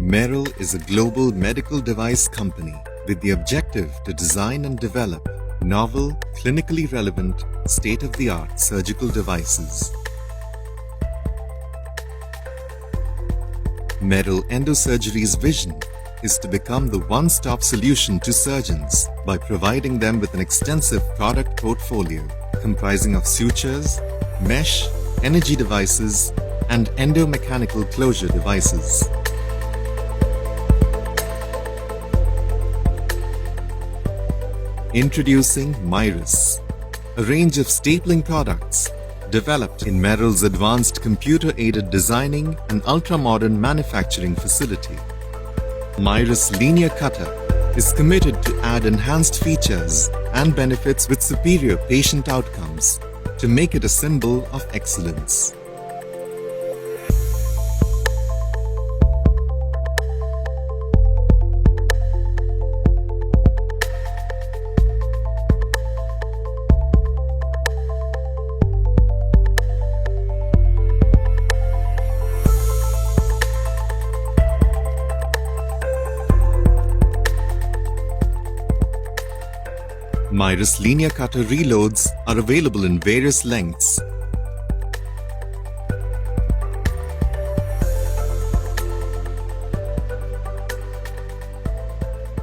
Merrill is a global medical device company with the objective to design and develop novel, clinically relevant, state-of-the-art surgical devices. Merrill Endosurgery's vision is to become the one-stop solution to surgeons by providing them with an extensive product portfolio comprising of sutures, mesh, energy devices, and endomechanical closure devices. Introducing Myrus, a range of stapling products developed in Merrill's advanced computer-aided designing and ultra-modern manufacturing facility. Myrus Linear Cutter is committed to add enhanced features and benefits with superior patient outcomes to make it a symbol of excellence. Myrus Linear Cutter reloads are available in various lengths.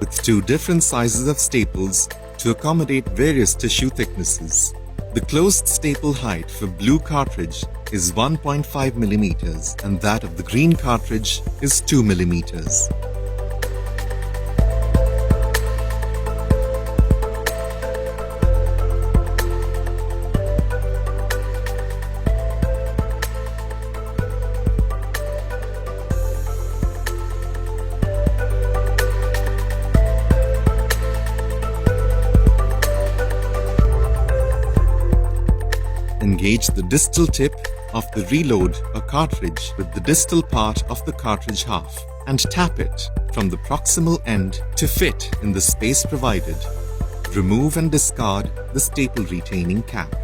With two different sizes of staples to accommodate various tissue thicknesses. The closed staple height for blue cartridge is 1.5 mm and that of the green cartridge is 2 mm. Engage the distal tip of the reload or cartridge with the distal part of the cartridge half and tap it from the proximal end to fit in the space provided. Remove and discard the staple retaining cap.